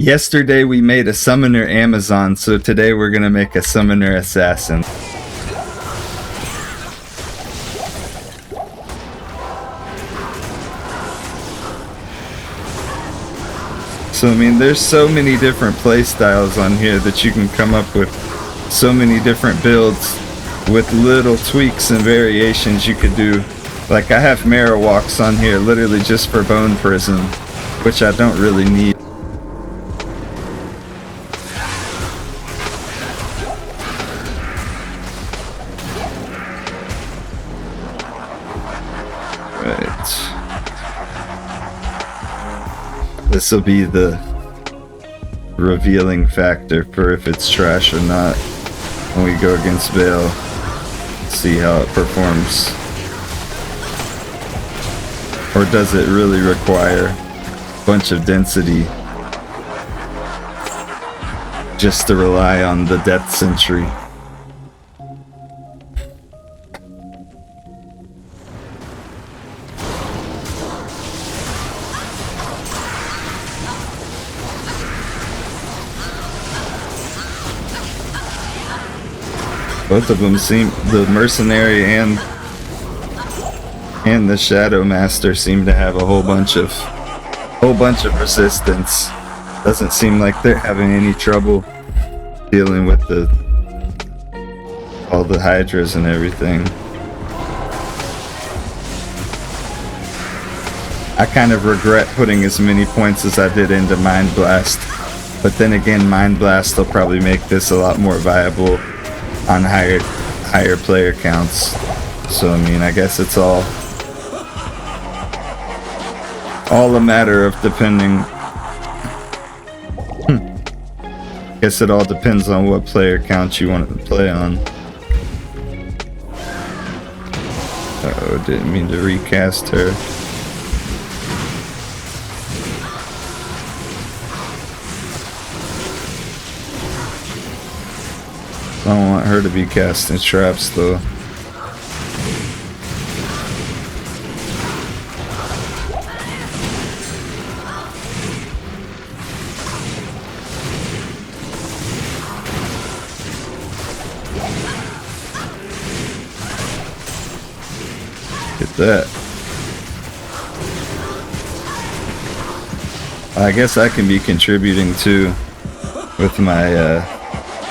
Yesterday we made a summoner Amazon, so today we're gonna make a summoner assassin. So I mean, there's so many different play styles on here that you can come up with so many different builds with little tweaks and variations you could do. Like I have Marowaks on here literally just for Bone Prison, which I don't really need. This will be the revealing factor for if it's trash or not when we go against Vale. See how it performs. Or does it really require a bunch of density just to rely on the Death Sentry? Both of them seem, the Mercenary and the Shadow Master seem to have a whole bunch of resistance. Doesn't seem like they're having any trouble dealing with all the Hydras and everything. I kind of regret putting as many points as I did into Mind Blast, but then again, Mind Blast will probably make this a lot more viable on higher player counts. So I mean, I guess it's all a matter of depending. Guess it all depends on what player count you want to play on. Uh-oh, didn't mean to recast her. I don't want her to be casting traps though. Get that. I guess I can be contributing too with my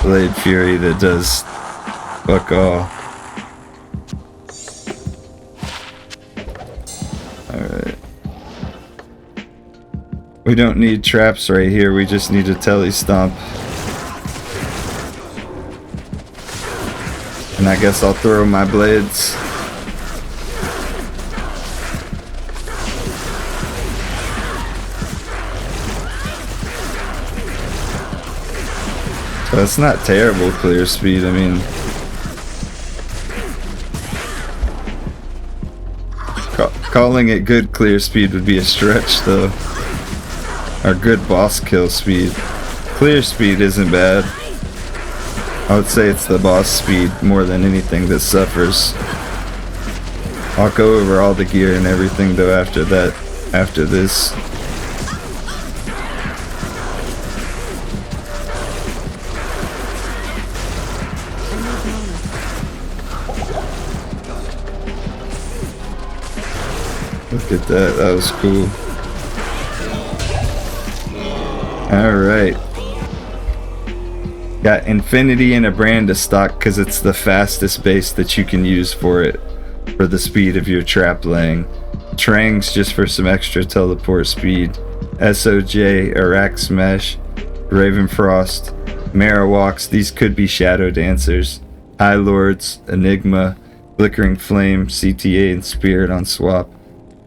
Blade Fury that does fuck all. Alright. We don't need traps right here, we just need a telly stomp. And I guess I'll throw my blades. That's not terrible clear speed, I mean. Calling it good clear speed would be a stretch though. Or good boss kill speed. Clear speed isn't bad. I would say it's the boss speed more than anything that suffers. I'll go over all the gear and everything though after this. Look at that, that was cool. Alright. Got Infinity and a brand to stock because it's the fastest base that you can use for it. For the speed of your trap laying. Trangs just for some extra teleport speed. SOJ, Arax Mesh, Ravenfrost, Marowaks, these could be Shadow Dancers. High Lords, Enigma, Flickering Flame, CTA, and Spirit on swap.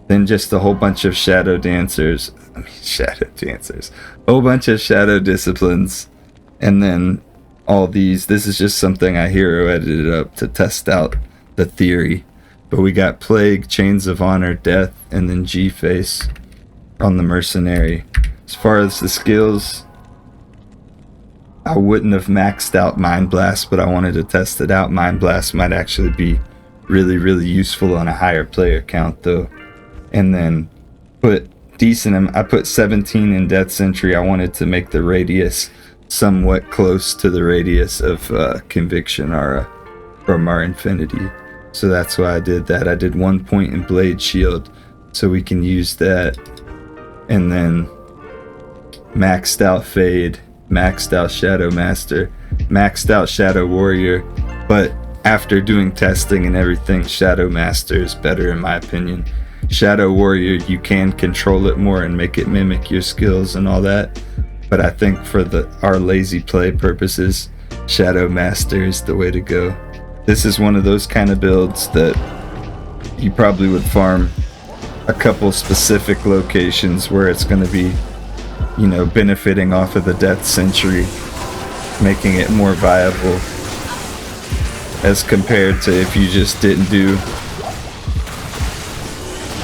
Then just a whole bunch of Shadow Dancers. A whole bunch of Shadow Disciplines. And then all these. This is just something I hero edited up to test out the theory. But we got Plague, Chains of Honor, Death, and then G-Face on the Mercenary. As far as the skills, I wouldn't have maxed out Mind Blast, but I wanted to test it out. Mind Blast might actually be really, really useful on a higher player count though. And then put decent. I put 17 in Death Sentry. I wanted to make the radius somewhat close to the radius of Conviction Aura from our Infinity. So that's why I did that. I did 1 point in Blade Shield so we can use that. And then maxed out Fade, maxed out Shadow Master, maxed out Shadow Warrior. But after doing testing and everything, Shadow Master is better in my opinion. Shadow Warrior, you can control it more and make it mimic your skills and all that. But I think for our lazy play purposes, Shadow Master is the way to go. This is one of those kind of builds that you probably would farm a couple specific locations where it's going to be, you know, benefiting off of the Death Sentry, making it more viable as compared to if you just didn't do,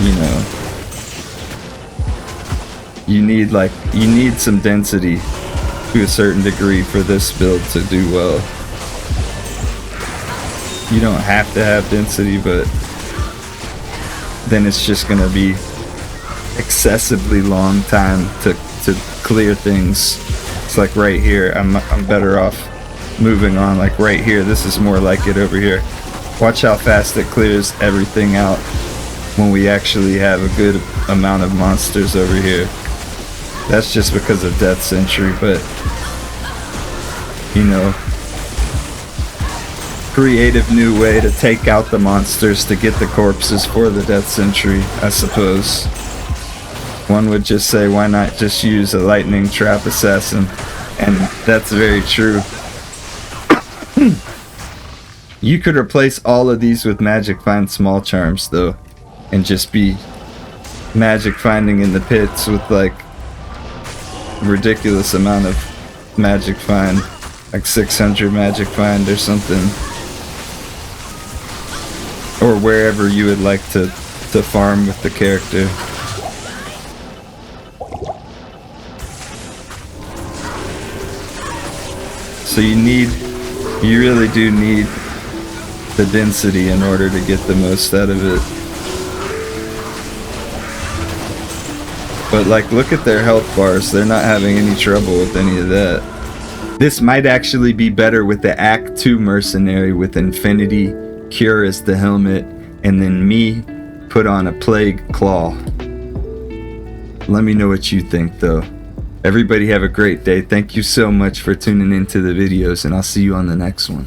you know, you need some density to a certain degree for this build to do well. You don't have to have density, but then it's just gonna be excessively long time to clear things. It's like right here, I'm better off moving on. Like right here, this is more like it over here. Watch how fast it clears everything out when we actually have a good amount of monsters over here. That's just because of Death Sentry, but you know, creative new way to take out the monsters to get the corpses for the Death Sentry, I suppose. One would just say, why not just use a lightning trap assassin? And that's very true. You could replace all of these with Magic Find small charms though, and just be Magic Finding in the pits with like ridiculous amount of Magic Find, like 600 Magic Find or something. Or wherever you would like to farm with the character. So you really do need the density in order to get the most out of it. But like, look at their health bars. They're not having any trouble with any of that. This might actually be better with the Act 2 Mercenary with Infinity, Cure as the helmet, and then me put on a Plague Claw. Let me know what you think though. Everybody have a great day. Thank you so much for tuning into the videos, and I'll see you on the next one.